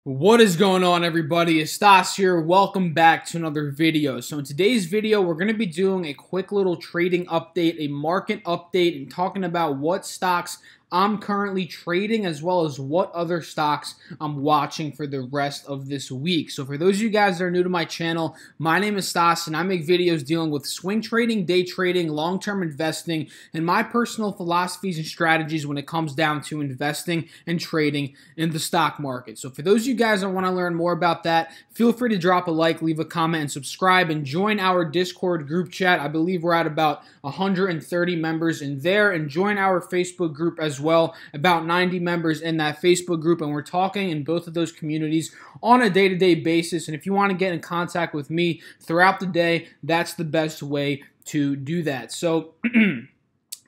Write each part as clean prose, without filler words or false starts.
What is going on, everybody? It's Stas here. Welcome back to another video. So in today's video, we're going to be doing a quick little trading update, a market update, and talking about what stocks I'm currently trading as well as what other stocks I'm watching for the rest of this week. So for those of you guys that are new to my channel, my name is Stas and I make videos dealing with swing trading, day trading, long-term investing, and my personal philosophies and strategies when it comes down to investing and trading in the stock market. So for those of you guys that want to learn more about that, feel free to drop a like, leave a comment, and subscribe, and join our Discord group chat. I believe we're at about 130 members in there, and join our Facebook group as well, about 90 members in that Facebook group, and we're talking in both of those communities on a day-to-day basis. And if you want to get in contact with me throughout the day, that's the best way to do that. So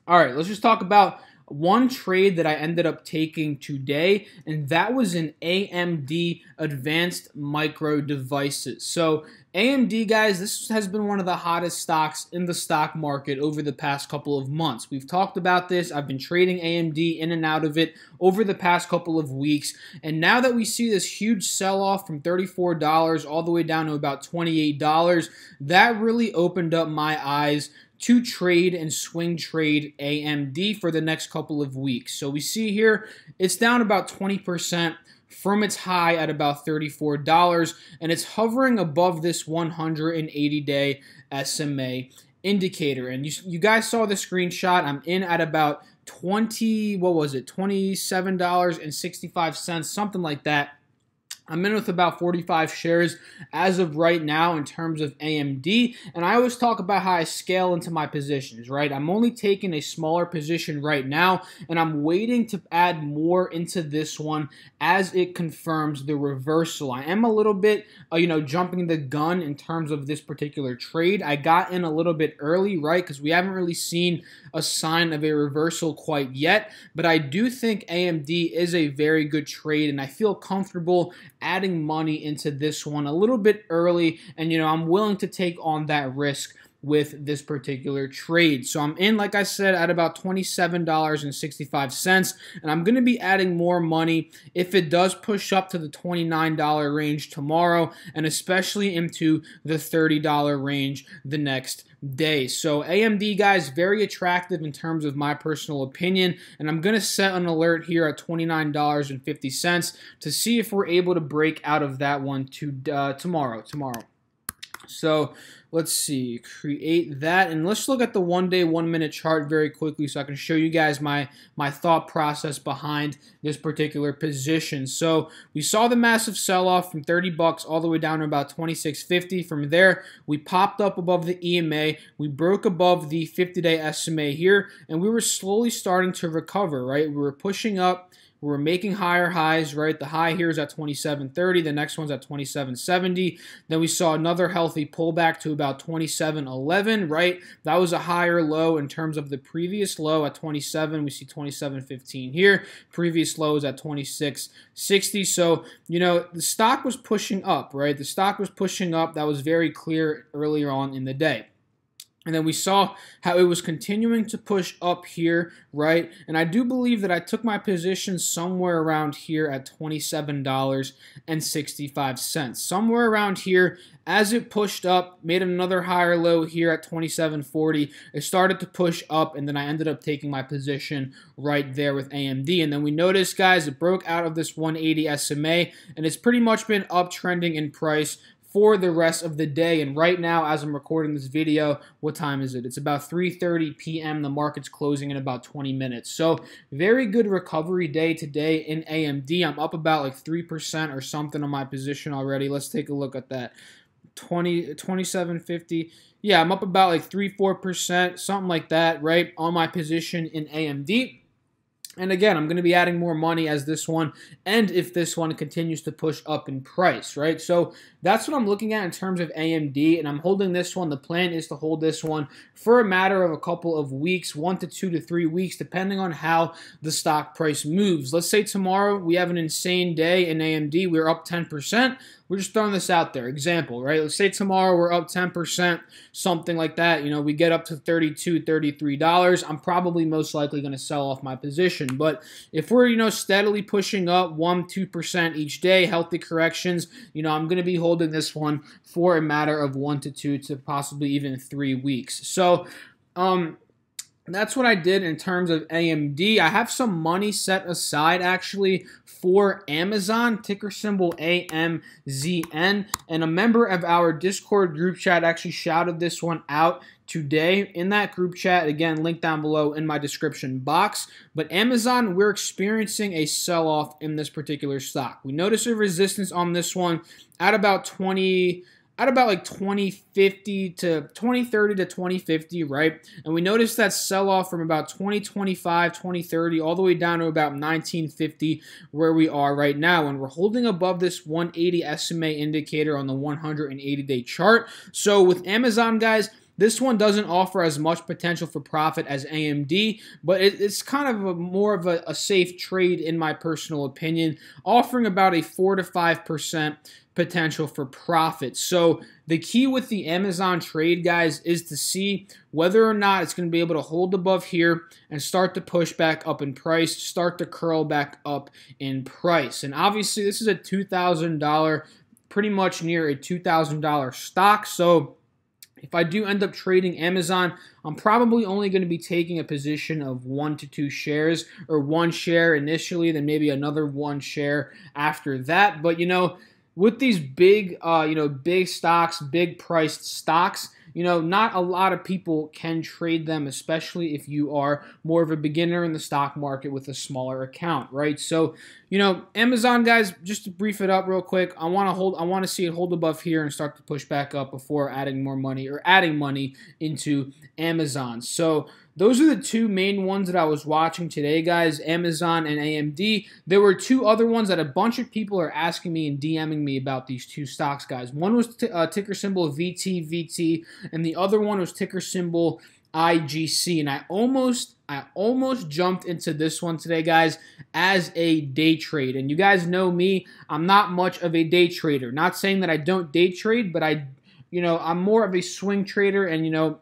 all right, let's just talk about one trade that I ended up taking today, and that was an AMD Advanced Micro Devices. So AMD, guys, this has been one of the hottest stocks in the stock market over the past couple of months. We've talked about this. I've been trading AMD in and out of it over the past couple of weeks. And now that we see this huge sell-off from $34 all the way down to about $28, that really opened up my eyes to trade and swing trade AMD for the next couple of weeks. So we see here it's down about 20% from its high at about $34, and it's hovering above this 180-day SMA indicator. And you guys saw the screenshot. I'm in at about $27.65, something like that. I'm in with about 45 shares as of right now in terms of AMD, and I always talk about how I scale into my positions, right? I'm only taking a smaller position right now, and I'm waiting to add more into this one as it confirms the reversal. I am a little bit, jumping the gun in terms of this particular trade. I got in a little bit early, right, because we haven't really seen a sign of a reversal quite yet, but I do think AMD is a very good trade, and I feel comfortable adding money into this one a little bit early, and I'm willing to take on that risk with this particular trade. So I'm in, like I said, at about $27.65, and I'm going to be adding more money if it does push up to the $29 range tomorrow, and especially into the $30 range the next day. So AMD, guys, very attractive in terms of my personal opinion, and I'm going to set an alert here at $29.50 to see if we're able to break out of that one tomorrow. So let's see, create that, and let's look at the 1-day, 1-minute chart very quickly so I can show you guys my thought process behind this particular position. So we saw the massive sell-off from 30 bucks all the way down to about 26.50. From there, we popped up above the EMA, we broke above the 50-day SMA here, and we were slowly starting to recover, right? We were pushing up. We're making higher highs, right? The high here is at 27.30. The next one's at 27.70. Then we saw another healthy pullback to about 27.11, right? That was a higher low in terms of the previous low at 27. We see 27.15 here. Previous low is at 26.60. So, the stock was pushing up, right? The stock was pushing up. That was very clear earlier on in the day. And then we saw how it was continuing to push up here, right? And I do believe that I took my position somewhere around here at $27.65. Somewhere around here, as it pushed up, made another higher low here at 27.40. It started to push up, and then I ended up taking my position right there with AMD. And then we noticed, guys, it broke out of this 180 SMA, and it's pretty much been uptrending in price for the rest of the day. And right now, as I'm recording this video, what time is it? It's about 3:30 p.m. The market's closing in about 20 minutes. So very good recovery day today in AMD. I'm up about like 3% or something on my position already. Let's take a look at that. 27.50. Yeah, I'm up about like 3-4%, something like that, right, on my position in AMD. And again, I'm going to be adding more money as this one, and if this one continues to push up in price, right? So that's what I'm looking at in terms of AMD, and I'm holding this one. The plan is to hold this one for a matter of a couple of weeks, 1 to 2 to 3 weeks, depending on how the stock price moves. Let's say tomorrow we have an insane day in AMD. We're up 10%. We're just throwing this out there. Example, right? Let's say tomorrow we're up 10%, something like that. We get up to $32, $33. I'm probably most likely going to sell off my position. correction. But if we're, steadily pushing up 1-2% each day, healthy corrections, I'm going to be holding this one for a matter of 1 to 2 to possibly even 3 weeks. So, that's what I did in terms of AMD. I have some money set aside actually for Amazon, ticker symbol AMZN, and a member of our Discord group chat actually shouted this one out today in that group chat. Again, link down below in my description box. But Amazon, we're experiencing a sell-off in this particular stock. We notice a resistance on this one at about 2030 to 2050, right? And we noticed that sell-off from about 2025, 2030, all the way down to about 1950, where we are right now. And we're holding above this 180 SMA indicator on the 180-day chart. So with Amazon, guys, this one doesn't offer as much potential for profit as AMD, but it's kind of more of a safe trade in my personal opinion, offering about a 4 to 5% potential for profit. So the key with the Amazon trade, guys, is to see whether or not it's going to be able to hold above here and start to push back up in price, start to curl back up in price. And obviously, this is a $2,000, pretty much near a $2,000 stock. So if I do end up trading Amazon, I'm probably only going to be taking a position of 1 to 2 shares, or 1 share initially, then maybe another 1 share after that. But, with these big, big stocks, big priced stocks, not a lot of people can trade them, especially if you are more of a beginner in the stock market with a smaller account, right? So, Amazon, guys, just to brief it up real quick, I want to see it hold above here and start to push back up before adding more money or adding money into Amazon. So those are the two main ones that I was watching today, guys, Amazon and AMD. There were 2 other ones that a bunch of people are asking me and DMing me about these 2 stocks, guys. One was ticker symbol VTVT, and the other one was ticker symbol IGC. And I almost jumped into this one today, guys, as a day trade. And you guys know me, I'm not much of a day trader. Not saying that I don't day trade, but I'm more of a swing trader, and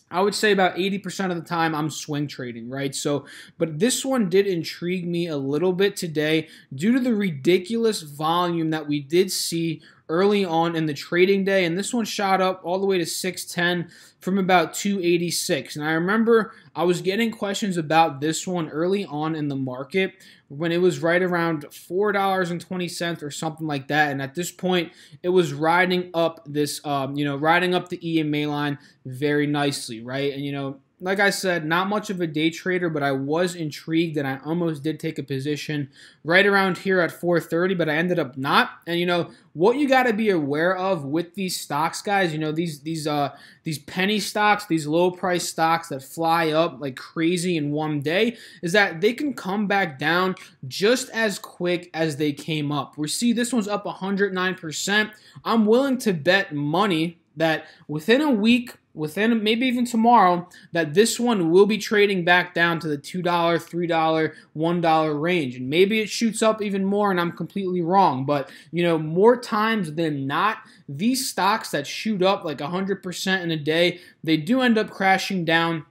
I would say about 80% of the time I'm swing trading, right? So, but this one did intrigue me a little bit today due to the ridiculous volume that we did see early on in the trading day, and this one shot up all the way to 610 from about 286. And I remember I was getting questions about this one early on in the market when it was right around $4.20 or something like that. And at this point, it was riding up this, riding up the EMA line very nicely, right? And like I said, not much of a day trader, but I was intrigued and I almost did take a position right around here at 430, but I ended up not. And what you got to be aware of with these stocks, guys, these penny stocks, these low price stocks that fly up like crazy in one day, is that they can come back down just as quick as they came up. We see this one's up 109%. I'm willing to bet money that within a week, within maybe even tomorrow, that this one will be trading back down to the $2, $3, $1 range. And maybe it shoots up even more and I'm completely wrong. But, more times than not, these stocks that shoot up like 100% in a day, they do end up crashing down,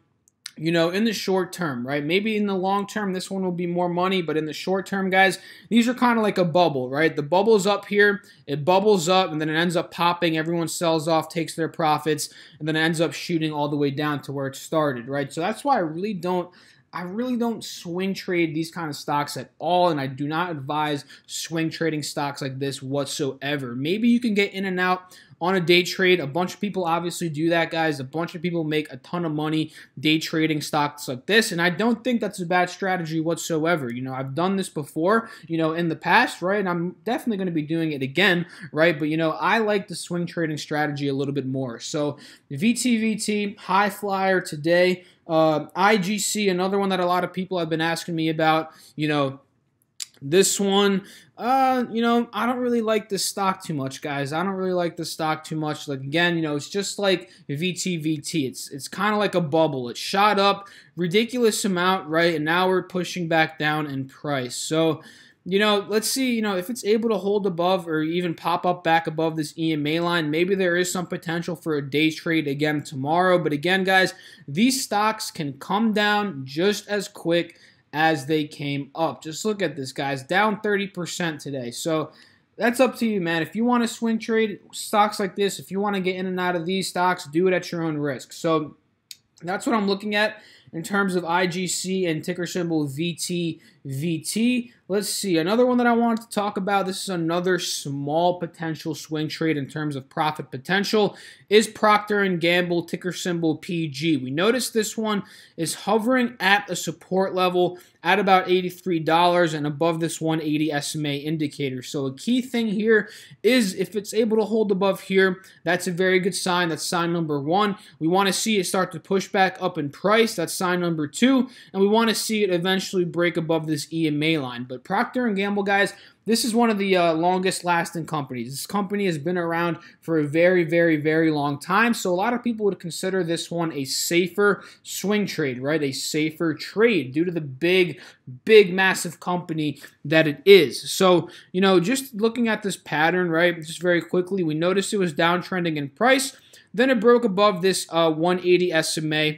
in the short term, right? Maybe in the long term, this one will be more money, but in the short term, guys, these are kind of like a bubble, right? The bubble's up here, it bubbles up, and then it ends up popping, everyone sells off, takes their profits, and then it ends up shooting all the way down to where it started, right? So that's why I really don't swing trade these kind of stocks at all, and I do not advise swing trading stocks like this whatsoever. Maybe you can get in and out on a day trade. A bunch of people obviously do that, guys. A bunch of people make a ton of money day trading stocks like this, and I don't think that's a bad strategy whatsoever. I've done this before, in the past, right? And I'm definitely going to be doing it again, right? But, I like the swing trading strategy a little bit more. So VTVT, high flyer today. IGC, another one that a lot of people have been asking me about, this one, I don't really like this stock too much, guys. I don't really like this stock too much. Like, again, it's just like VTVT. It's kind of like a bubble. It shot up ridiculous amount, right? And now we're pushing back down in price. So, let's see, if it's able to hold above or even pop up back above this EMA line, maybe there is some potential for a day trade again tomorrow. But again, guys, these stocks can come down just as quick as they came up. Just look at this, guys, down 30% today. So that's up to you, man. If you want to swing trade stocks like this, if you want to get in and out of these stocks, do it at your own risk. So that's what I'm looking at in terms of IGC and ticker symbol VTVT. Let's see. Another one that I wanted to talk about, this is another small potential swing trade in terms of profit potential, is Procter & Gamble, ticker symbol PG. We noticed this one is hovering at a support level at about $83 and above this 180 SMA indicator. So a key thing here is if it's able to hold above here, that's a very good sign. That's sign number one. We want to see it start to push back up in price. That's sign number two. And we want to see it eventually break above this EMA line. But Procter & Gamble, guys, this is one of the longest lasting companies. This company has been around for a very, very, very long time. So a lot of people would consider this one a safer swing trade, right? A safer trade due to the big, massive company that it is. So, you know, just looking at this pattern, right, just very quickly, we noticed it was downtrending in price. Then it broke above this 180 SMA,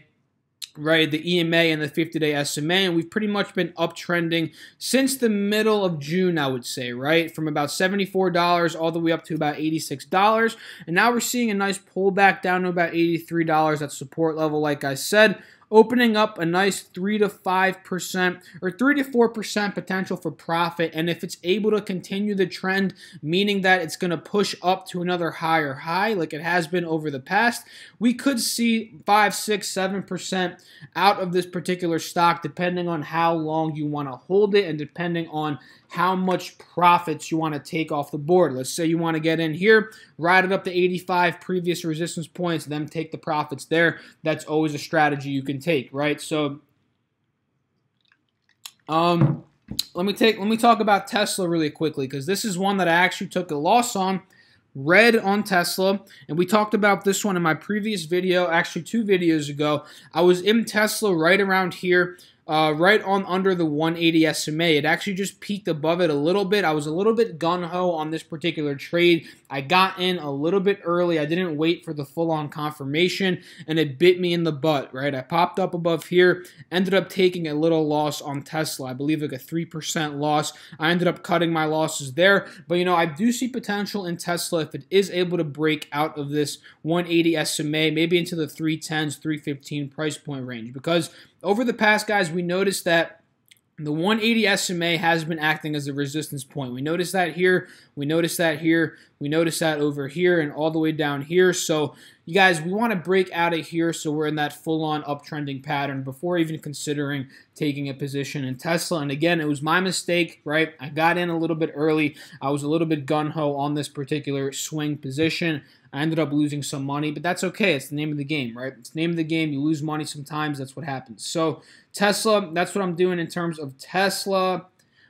right, the EMA and the 50-day SMA, and we've pretty much been uptrending since the middle of June, I would say, right, from about $74 all the way up to about $86, and now we're seeing a nice pullback down to about $83 at support level, like I said, opening up a nice 3 to 5% or 3 to 4% potential for profit. And if it's able to continue the trend, meaning that it's going to push up to another higher high like it has been over the past, we could see 5, 6, 7% out of this particular stock, depending on how long you want to hold it and depending on how much profits you want to take off the board. Let's say you want to get in here, ride it up to 85 previous resistance points, then take the profits there. That's always a strategy you can take, right? So let me talk about Tesla really quickly, because this is one that I actually took a loss on. Red on Tesla, and we talked about this one in my previous video, actually 2 videos ago. I was in Tesla right around here, right on under the 180 SMA. It actually just peaked above it a little bit. I was a little bit gung-ho on this particular trade. I got in a little bit early. I didn't wait for the full-on confirmation, and it bit me in the butt, right? I popped up above here, ended up taking a little loss on Tesla. I believe like a 3% loss. I ended up cutting my losses there, but you know, I do see potential in Tesla if it is able to break out of this 180 SMA, maybe into the 310s, 315 price point range, because over the past, guys, we noticed that the 180 SMA has been acting as a resistance point. We noticed that here, we noticed that here, we noticed that over here, and all the way down here. So, you guys, we want to break out of here so we're in that full-on uptrending pattern before even considering taking a position in Tesla. And again, it was my mistake, right? I got in a little bit early. I was a little bit gun-ho on this particular swing position. I ended up losing some money, but that's okay. It's the name of the game, right? It's the name of the game. You lose money sometimes. That's what happens. So Tesla, that's what I'm doing in terms of Tesla.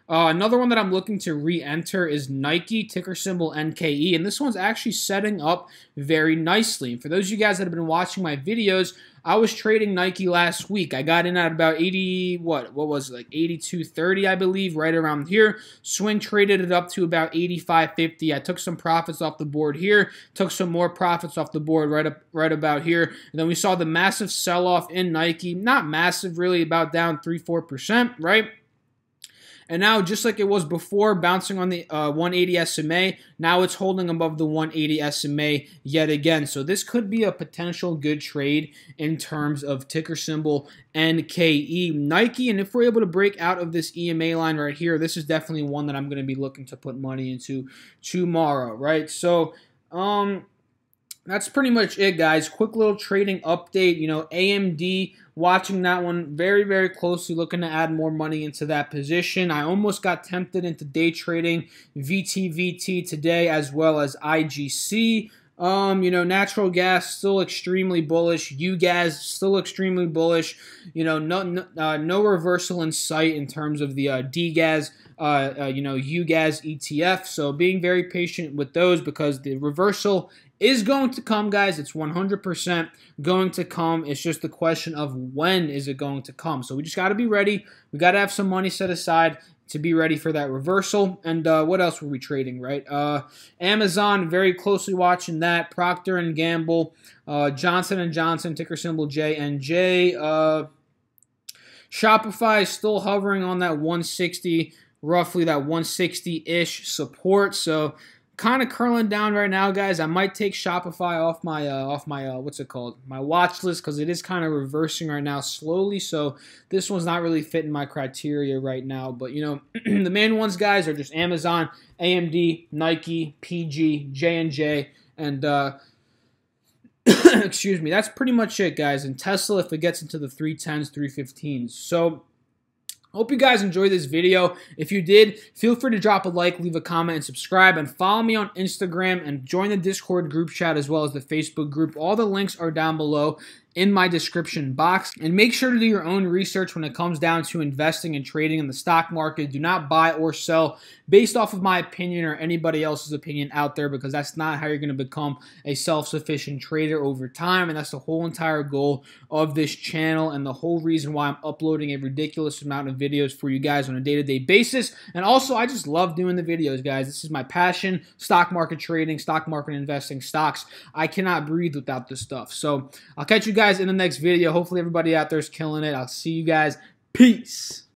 Another one that I'm looking to re-enter is Nike, ticker symbol NKE, and this one's actually setting up very nicely. And for those of you guys that have been watching my videos, I was trading Nike last week. I got in at about 80, what was it, like 82.30, I believe, right around here. Swing traded it up to about 85.50. I took some profits off the board here, took some more profits off the board right about here. And then we saw the massive sell-off in Nike. Not massive, really, about down 3-4%, right? And now, just like it was before, bouncing on the 180 SMA, now it's holding above the 180 SMA yet again. So this could be a potential good trade in terms of ticker symbol NKE. Nike, and if we're able to break out of this EMA line right here, this is definitely one that I'm going to be looking to put money into tomorrow, right? So, that's pretty much it, guys. Quick little trading update. You know, AMD, watching that one very, very closely, looking to add more money into that position. I almost got tempted into day trading VTVT today as well as IGC. You know, natural gas still extremely bullish. UGAS still extremely bullish. You know, no reversal in sight in terms of the DGAS. You know, UGAS ETF. So being very patient with those because the reversal is going to come, guys. It's 100% going to come. It's just the question of when is it going to come. So we just got to be ready. We got to have some money set aside to be ready for that reversal. And what else were we trading, right? Amazon, very closely watching that. Procter & Gamble, Johnson & Johnson, ticker symbol JNJ. Shopify is still hovering on that 160, roughly that 160-ish support. So kind of curling down right now, guys. I might take Shopify off my what's it called, my watch list, because it is kind of reversing right now slowly. So this one's not really fitting my criteria right now. But you know, the main ones, guys, are just Amazon, AMD, Nike, PG, J&J, and excuse me. That's pretty much it, guys. And Tesla, if it gets into the 310s, 315s. So hope you guys enjoyed this video. If you did, feel free to drop a like, leave a comment, and subscribe. And follow me on Instagram and join the Discord group chat as well as the Facebook group. All the links are down below in my description box. And make sure to do your own research when it comes down to investing and trading in the stock market. Do not buy or sell based off of my opinion or anybody else's opinion out there, because that's not how you're going to become a self-sufficient trader over time. And that's the whole entire goal of this channel and the whole reason why I'm uploading a ridiculous amount of videos for you guys on a day-to-day basis. And also, I just love doing the videos, guys. This is my passion: stock market trading, stock market investing, stocks. I cannot breathe without this stuff. So I'll catch you guys in the next video. Hopefully everybody out there is killing it. I'll see you guys. Peace.